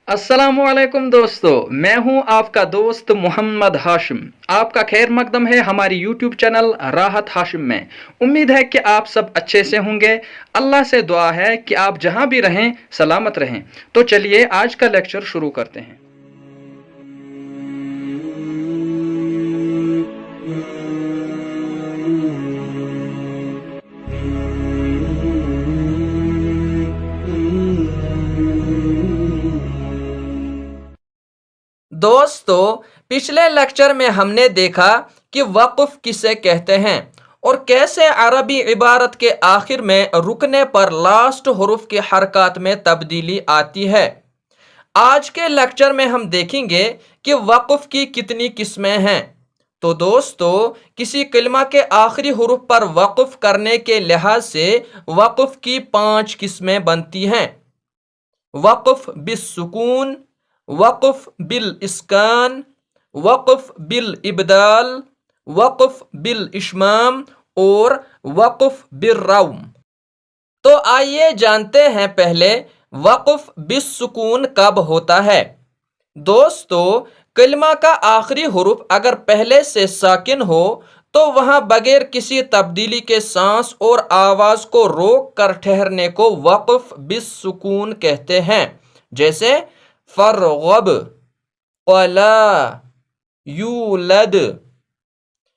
अस्सलामुअलैकुम दोस्तों, मैं हूं आपका दोस्त मोहम्मद हाशिम। आपका खैर मकदम है हमारी यूट्यूब चैनल राहत हाशिम में। उम्मीद है कि आप सब अच्छे से होंगे। अल्लाह से दुआ है कि आप जहां भी रहें सलामत रहें। तो चलिए आज का लेक्चर शुरू करते हैं। दोस्तों, पिछले लेक्चर में हमने देखा कि वक़्फ़ किसे कहते हैं और कैसे अरबी इबारत के आखिर में रुकने पर लास्ट हुरूफ की हरकत में तब्दीली आती है। आज के लेक्चर में हम देखेंगे कि वक़्फ़ की कितनी किस्में हैं। तो दोस्तों, किसी कलिमा के आखिरी हुरूफ पर वक़्फ़ करने के लिहाज से वक़्फ़ की 5 किस्में बनती हैं। वक़्फ़ बिस्सुकून, वक़्फ़ बिल इस्कान, वक़्फ़ बिल इबदाल, वक़्फ़ बिल इशमाम और वक़्फ़ बिल रौम। तो आइए जानते हैं पहले वक़्फ़ बिस्सुकून कब होता है। दोस्तों, कलिमा का आखिरी हुरूफ अगर पहले से साकिन हो तो वहां बगैर किसी तब्दीली के सांस और आवाज को रोक कर ठहरने को वक़्फ़ बिस्सुकून कहते हैं। जैसे फरगब, क़ला, यूलद।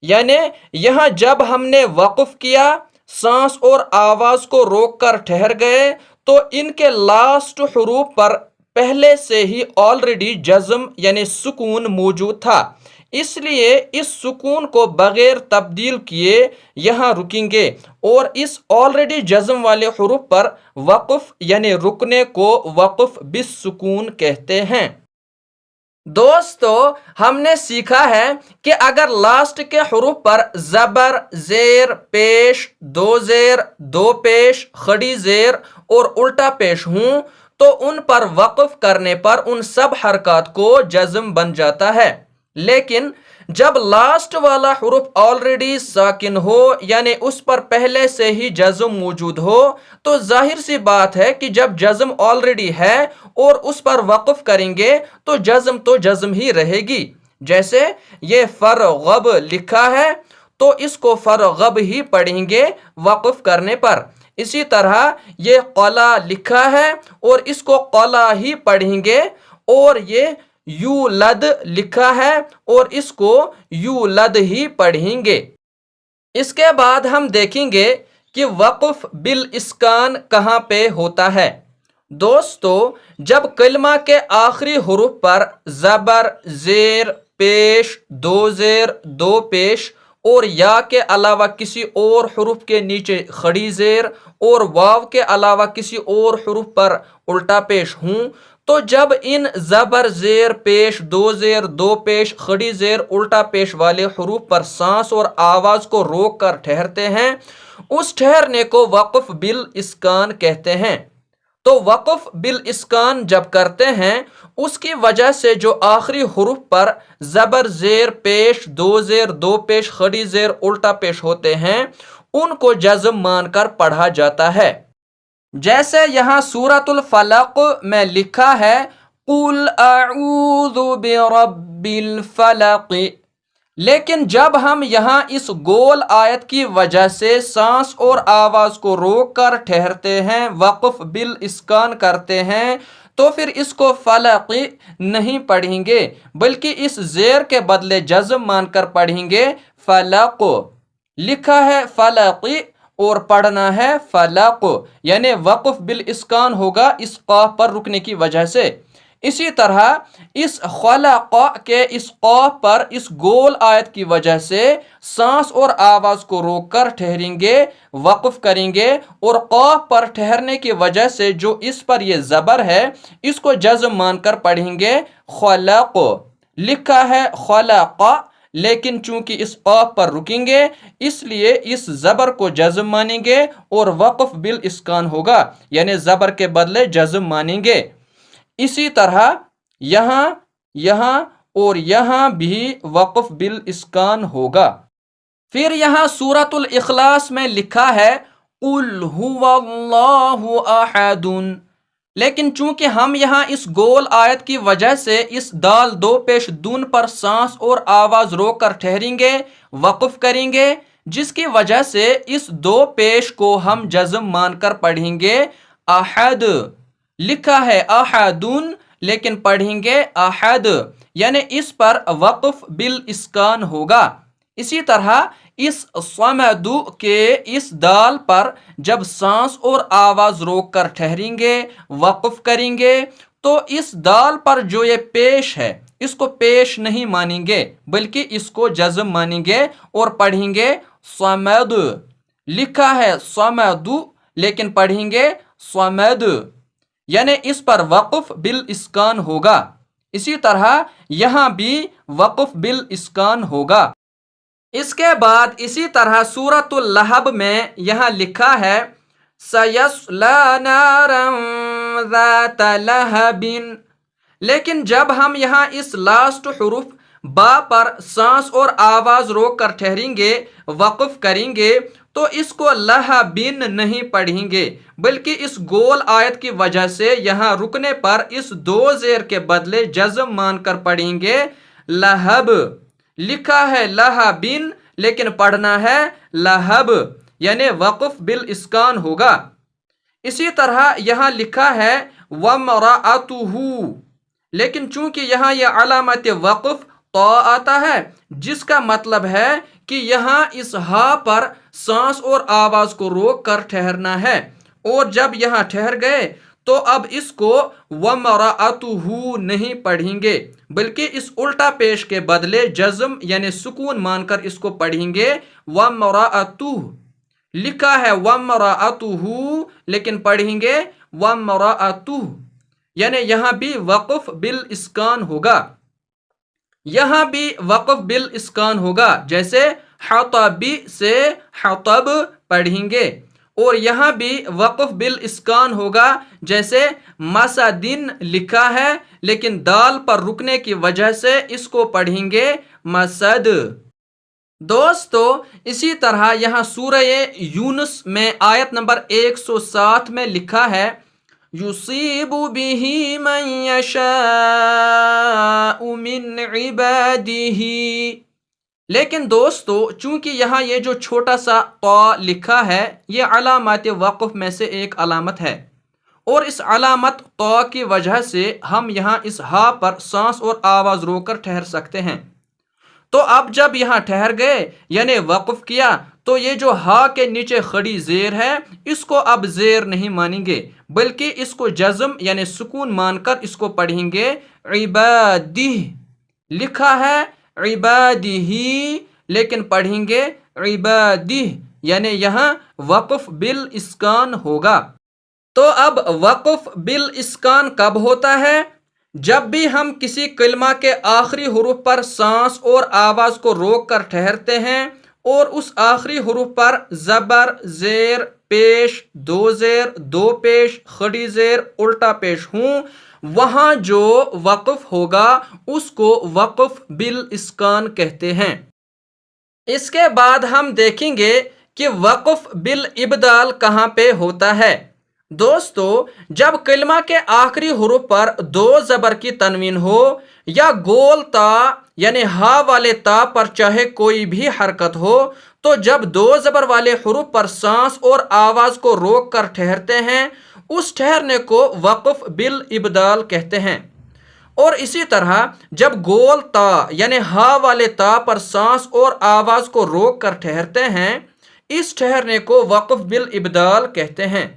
यानी यहाँ जब हमने वक़्फ़ किया, सांस और आवाज को रोक कर ठहर गए तो इनके लास्ट हुरूफ पर पहले से ही ऑलरेडी जज़्म यानी सुकून मौजूद था, इसलिए इस सुकून को बगैर तब्दील किए यहाँ रुकेंगे और इस ऑलरेडी जज़्म वाले हुरूफ पर वक़्फ़ यानी रुकने को वक़्फ़ बिस्सुकून कहते हैं। दोस्तों, हमने सीखा है कि अगर लास्ट के हुरूफ पर ज़बर, ज़ेर, पेश, दो ज़ेर, दो पेश, खड़ी ज़ेर और उल्टा पेश हों तो उन पर वक़्फ़ करने पर उन सब हरकत को जज़्म बन जाता है। लेकिन जब लास्ट वाला हुरूफ ऑलरेडी साकिन हो यानी उस पर पहले से ही जज़्म मौजूद हो तो जाहिर सी बात है कि जब जज़्म ऑलरेडी है और उस पर वक़्फ़ करेंगे तो जज़्म ही रहेगी। जैसे ये फरगब लिखा है तो इसको फरगब ही पढ़ेंगे वक़्फ़ करने पर। इसी तरह ये क़ला लिखा है और इसको क़ला ही पढ़ेंगे, और ये यूलद लिखा है और इसको यूलद ही पढ़ेंगे। इसके बाद हम देखेंगे कि वक़्फ़ बिल इस्कान कहाँ पे होता है। दोस्तों, जब कलिमा के आखिरी हुरूफ पर ज़बर, ज़ेर, पेश, दो ज़ेर, दो पेश और या के अलावा किसी और हुरूफ के नीचे खड़ी ज़ेर और वाव के अलावा किसी और हुरूफ पर उल्टा पेश हूँ, तो जब इन ज़बर, ज़ेर, पेश, दो ज़ेर, दो पेश, खड़ी ज़ेर, उल्टा पेश वाले हुरूफ पर सांस और आवाज़ को रोक कर ठहरते हैं, उस ठहरने को वक़्फ़ बिल इस्कान कहते हैं। तो वक़्फ़ बिल इस्कान जब करते हैं उसकी वजह से जो आखिरी हुरूफ पर ज़बर, ज़ेर, पेश, दो ज़ेर, दो पेश, खड़ी ज़ेर, उल्टा पेश होते हैं उनको जज़्म मानकर पढ़ा जाता है। जैसे यहाँ सूरतुल फलक में लिखा है कुल अऊज़ु बिरब्बिल फलक। लेकिन जब हम यहाँ इस गोल आयत की वजह से सांस और आवाज को रोक कर ठहरते हैं, वक़्फ़ बिल इस्कान करते हैं, तो फिर इसको फलकी नहीं पढ़ेंगे बल्कि इस ज़ेर के बदले जज़्म मानकर पढ़ेंगे फलक। लिखा है फलकी और पढ़ना है फलक, यानी वक़्फ़ बिल इस्कान होगा इस क़ाफ पर रुकने की वजह से। इसी तरह इस खलक़ के इस क़ाफ पर इस गोल आयत की वजह से सांस और आवाज को रोककर ठहरेंगे, वक़्फ़ करेंगे और क़ाफ पर ठहरने की वजह से जो इस पर ये ज़बर है इसको जज़्म मानकर पढ़ेंगे खलक़। लिखा है खलक़, لیکن چونکہ اس قاف پر رکیں گے اس لیے اس زبر کو جزم مانیں گے اور وقف بالاسکان ہوگا، یعنی زبر کے بدلے جزم مانیں گے۔ اسی طرح یہاں، یہاں اور یہاں بھی وقف بالاسکان ہوگا۔ پھر یہاں سورۃ الاخلاص میں لکھا ہے قُلْ هُوَ اللَّهُ أَحَدٌ، لیکن چونکہ ہم یہاں اس گول آیت کی وجہ سے اس دال دو پیش دون پر سانس اور آواز روک کر ٹھہریں گے، وقف کریں گے، جس کی وجہ سے اس دو پیش کو ہم جزم مان کر پڑھیں گے احد۔ لکھا ہے احدن لیکن پڑھیں گے احد، یعنی اس پر وقف بالاسکان ہوگا۔ اسی طرح اس صمد کے اس دال پر جب سانس اور آواز روک کر ٹھہریں گے، وقف کریں گے، تو اس دال پر جو یہ پیش ہے اس کو پیش نہیں مانیں گے بلکہ اس کو جزم مانیں گے اور پڑھیں گے صمد۔ لکھا ہے صمد لیکن پڑھیں گے صمد، یعنی اس پر وقف بالاسکان ہوگا۔ اسی طرح یہاں بھی وقف بالاسکان ہوگا۔ اس کے بعد اسی طرح سورۃ اللہب میں یہاں لکھا ہے سَيَصْلَىٰ نَارًا ذَاتَ لَهَبٍ، لیکن جب ہم یہاں اس لاسٹ حرف با پر سانس اور آواز روک کر ٹھہریں گے، وقف کریں گے، تو اس کو لہبن نہیں پڑھیں گے بلکہ اس گول آیت کی وجہ سے یہاں رکنے پر اس دو زیر کے بدلے جزم مان کر پڑھیں گے لہب۔ لکھا ہے لہبن لیکن پڑھنا ہے لہب، یعنی وقف بالاسکان ہوگا۔ اسی طرح یہاں لکھا ہے وَامْرَأَتُهُ، لیکن چونکہ یہاں یہ علامت وقف طا آتا ہے جس کا مطلب ہے کہ یہاں اس ہا پر سانس اور آواز کو روک کر ٹھہرنا ہے، اور جب یہاں ٹھہر گئے تو اب اس کو وَامْرَأَتُهُ نہیں پڑھیں گے بلکہ اس الٹا پیش کے بدلے جزم یعنی سکون مان کر اس کو پڑھیں گے وَامْرَأَتُهُ۔ لکھا ہے وَامْرَأَتُهُ لیکن پڑھیں گے وَامْرَأَتُهُ، یعنی یہاں بھی وقف بالاسکان ہوگا۔ یہاں بھی وقف بالاسکان ہوگا، جیسے حطب سے حطب پڑھیں گے، اور یہاں بھی وقف بالاسکان ہوگا جیسے مسدن لکھا ہے لیکن دال پر رکنے کی وجہ سے اس کو پڑھیں گے مسد۔ دوستو اسی طرح یہاں سورہ یونس میں آیت نمبر 107 میں لکھا ہے یصیب بہ من یشاء من عبادہ، لیکن دوستو چونکہ یہاں یہ جو چھوٹا سا طا لکھا ہے یہ علامات وقف میں سے ایک علامت ہے، اور اس علامت طا کی وجہ سے ہم یہاں اس ہا پر سانس اور آواز روک کر ٹھہر سکتے ہیں۔ تو اب جب یہاں ٹھہر گئے یعنی وقف کیا تو یہ جو ہا کے نیچے کھڑی زیر ہے اس کو اب زیر نہیں مانیں گے بلکہ اس کو جزم یعنی سکون مان کر اس کو پڑھیں گے عبادہ۔ لکھا ہے عبادہ لیکن پڑھیں گے عبادہ، یعنی یہاں وقف بالاسکان ہوگا۔ تو اب وقف بالاسکان کب ہوتا ہے؟ جب بھی ہم کسی کلمہ کے آخری حروف پر سانس اور آواز کو روک کر ٹھہرتے ہیں اور اس آخری حروف پر زبر، زیر، پیش، دو زیر، دو پیش، کھڑی زیر، الٹا پیش ہوں، وہاں جو وقف ہوگا اس کو وقف بالاسکان کہتے ہیں۔ اس کے بعد ہم دیکھیں گے کہ وقف بالابدال کہاں پہ ہوتا ہے۔ دوستو جب کلمہ کے آخری حروف پر دو زبر کی تنوین ہو یا گول تا یعنی ہا والے تا پر چاہے کوئی بھی حرکت ہو، تو جب دو زبر والے حروف پر سانس اور آواز کو روک کر ٹھہرتے ہیں اس ٹھہرنے کو وقف بالابدال کہتے ہیں، اور اسی طرح جب گول تا یعنی ہا والے تا پر سانس اور آواز کو روک کر ٹھہرتے ہیں اس ٹھہرنے کو وقف بالابدال کہتے ہیں۔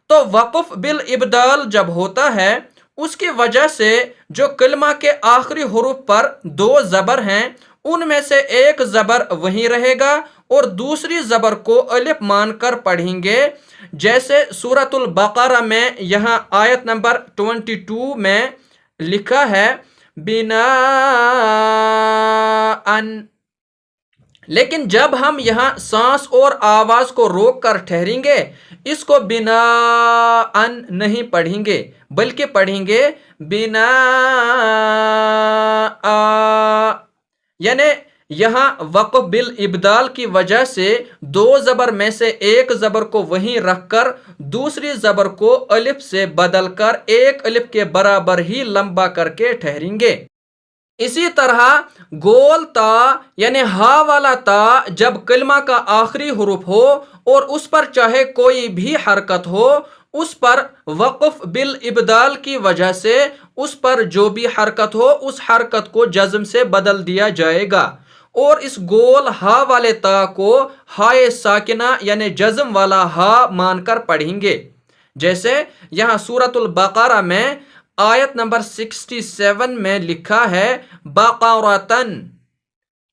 تو وقف بالابدال جب ہوتا ہے اس کی وجہ سے جو کلمہ کے آخری حروف پر دو زبر ہیں ان میں سے ایک زبر وہیں رہے گا اور دوسری زبر کو الف مان کر پڑھیں گے، جیسے سورۃ البقرہ میں یہاں آیت نمبر 22 میں لکھا ہے बिनाअन। लेकिन जब हम यहाँ सांस और आवाज को रोक कर ठहरेंगे, इसको बिनाअन नहीं पढ़ेंगे बल्कि पढ़ेंगे बिनाआ। यानी यहाँ वक्फ बिल इब्दाल की वजह से दो जबर में से एक जबर को वहीं रखकर दूसरी जबर को अलिफ से बदलकर एक अलिफ के बराबर ही लंबा करके ठहरेंगे। इसी तरह गोल ता यानी हा वाला ता जब कलमा का आखिरी हुरूफ हो और उस पर चाहे कोई भी हरकत हो, उस पर वक्फ बिल इब्दाल की वजह से उस पर जो भी हरकत हो उस हरकत को जज्म से बदल दिया जाएगा और इस गोल हा वाले ता को हाय साकिना यानी जज्म वाला हा मानकर पढ़ेंगे। जैसे यहाँ सूरतुल बकरा में आयत नंबर 67 में लिखा है बकरतन,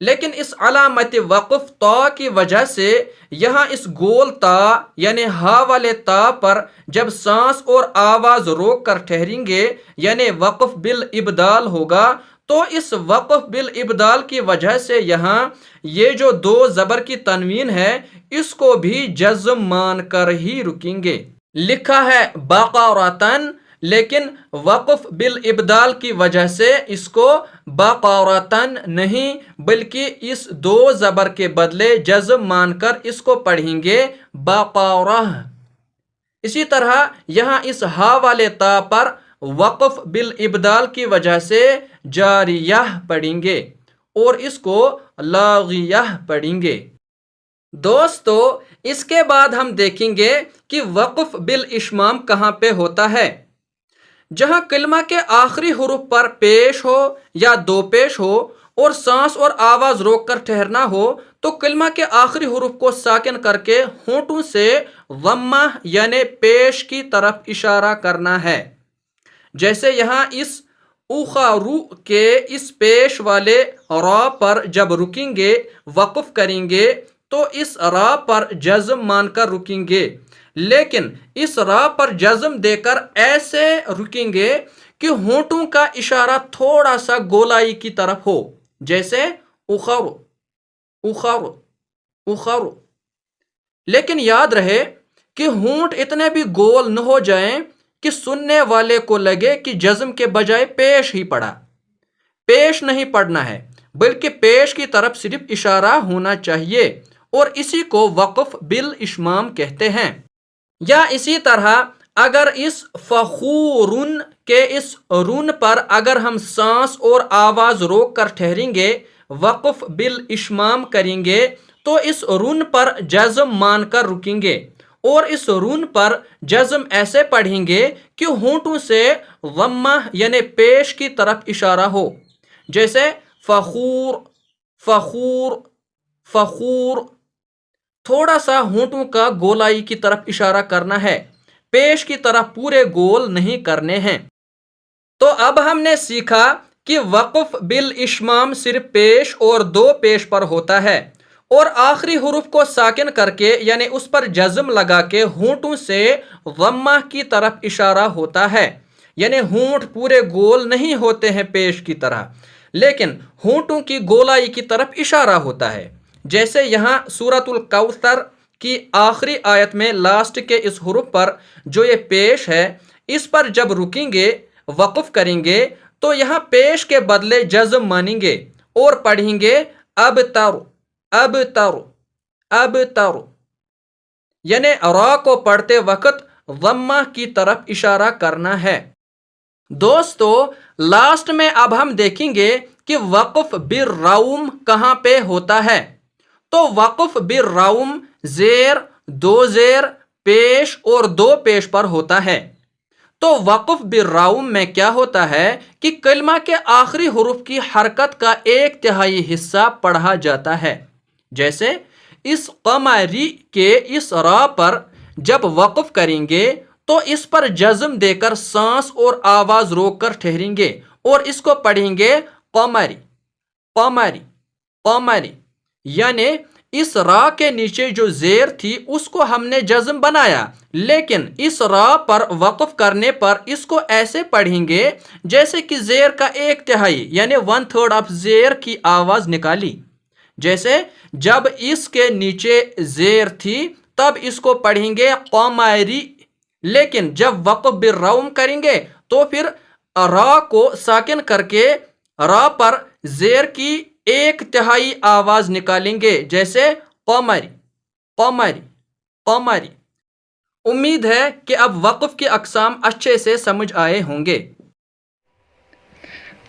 लेकिन इस अलामत वक़्फ़ ता की वजह से यहाँ इस गोल ता यानी हा वाले ता पर जब सांस और आवाज रोक कर ठहरेंगे यानी वक़्फ़ बिल इब्दाल होगा, तो इस वक़्फ़ बिल इब्दाल की वजह से यहाँ ये जो दो ज़बर की तनवीन है इसको भी जज़्म मान कर ही रुकेंगे। लिखा है बकरतन, लेकिन वक़्फ़ बिल इब्दाल की वजह से इसको बकरतन नहीं बल्कि इस दो ज़बर के बदले जज़्म मानकर इसको पढ़ेंगे बकरह। इसी तरह यहाँ इस हा वाले ता पर वक़्फ़ बिल इब्दाल की वजह से जारियह पढ़ेंगे और इसको लागियह पढ़ेंगे। दोस्तों, इसके बाद हम देखेंगे कि वक़्फ़ बिल इश्माम कहाँ पे होता है। जहाँ कलमा के आखिरी हुरूफ पर पेश हो या दो पेश हो और सांस और आवाज रोक कर ठहरना हो, तो कलमा के आखिरी हुरूफ को साकिन करके होंठों से ज़म्मा यानी पेश की तरफ इशारा करना है। जैसे यहाँ इस उखारू के इस पेश वाले रा पर जब रुकेंगे वक़्फ़ करेंगे तो इस रा पर जज़्म मानकर रुकेंगे, लेकिन इस रा पर जज़्म देकर ऐसे रुकेंगे कि होंठों का इशारा थोड़ा सा गोलाई की तरफ हो, जैसे उखर उखर उखर। लेकिन याद रहे कि होंठ इतने भी गोल न हो जाएं कि सुनने वाले को लगे कि जज़्म के बजाय पेश ही पड़ा। पेश नहीं पढ़ना है बल्कि पेश की तरफ सिर्फ इशारा होना चाहिए और इसी को वक़्फ़ बिल इश्माम कहते हैं। या इसी तरह अगर इस फ़ख़ूरुन के इस रुन पर अगर हम सांस और आवाज रोक कर ठहरेंगे वक़्फ़ बिल इश्माम करेंगे तो इस रुन पर जज़्म मानकर रुकेंगे और इस रुन पर जज़्म ऐसे पढ़ेंगे कि होंठों से ज़म्मा यानी पेश की तरफ इशारा हो, जैसे फ़ख़ूर फ़ख़ूर फ़ख़ूर। थोड़ा सा होंठों का गोलाई की तरफ इशारा करना है, पेश की तरफ पूरे गोल नहीं करने हैं। तो अब हमने सीखा कि वक़्फ़ बिल इश्माम सिर्फ पेश और दो पेश पर होता है और आखिरी हुरूफ को साकिन करके यानी उस पर जज़्म लगा के होंठों से ज़म्मा की तरफ इशारा होता है। यानी होंठ पूरे गोल नहीं होते हैं पेश की तरह, लेकिन होंठों की गोलाई की तरफ इशारा होता है। जैसे यहाँ सूरतुल कौसर की आखिरी आयत में लास्ट के इस हुरूफ पर जो ये पेश है इस पर जब रुकेंगे वक़्फ़ करेंगे तो यहाँ पेश के बदले जज़्म मानेंगे और पढ़ेंगे अब तर अब तर अब तर। यानी रा को पढ़ते वक्त ज़म्मा की तरफ इशारा करना है। दोस्तों, लास्ट में अब हम देखेंगे कि वक़्फ़ बिर रौम कहाँ पे होता है। तो वक़्फ़ बिर रौम ज़ेर, दो ज़ेर, पेश और दो पेश पर होता है। तो वक़्फ़ बिर रौम में क्या होता है कि कलमा के आखिरी हुरूफ की हरकत का 1/3 हिस्सा पढ़ा जाता है। जैसे इस क़मरी के इस रा पर जब वक़्फ़ करेंगे तो इस पर जज़्म देकर सांस और आवाज रोक कर ठहरेंगे और इसको पढ़ेंगे क़मरी क़मरी क़मरी। यानी इस रा के नीचे जो जेर थी उसको हमने जज्म बनाया, लेकिन इस रा पर वक्फ करने पर इसको ऐसे पढ़ेंगे जैसे कि जेर का 1/3 यानी 1/3 ऑफ जेर की आवाज निकाली। जैसे जब इसके नीचे जेर थी तब इसको पढ़ेंगे क़मरी, लेकिन जब वक्फ बिर्रौम करेंगे तो फिर रा को साकिन करके रा पर जेर की 1/3 आवाज निकालेंगे, जैसे क़मरी क़मरी क़मरी। उम्मीद है कि अब वक्फ की अक़साम अच्छे से समझ आए होंगे।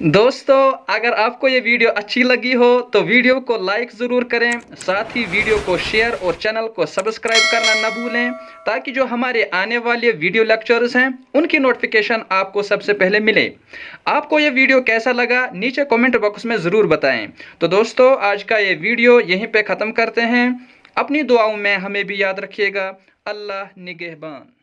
दोस्तों, अगर आपको ये वीडियो अच्छी लगी हो तो वीडियो को लाइक ज़रूर करें, साथ ही वीडियो को शेयर और चैनल को सब्सक्राइब करना न भूलें, ताकि जो हमारे आने वाले वीडियो लेक्चर्स हैं उनकी नोटिफिकेशन आपको सबसे पहले मिले। आपको ये वीडियो कैसा लगा नीचे कमेंट बॉक्स में ज़रूर बताएं। तो दोस्तों, आज का ये वीडियो यहीं पे ख़त्म करते हैं। अपनी दुआओं में हमें भी याद रखिएगा। अल्लाह निगहबान।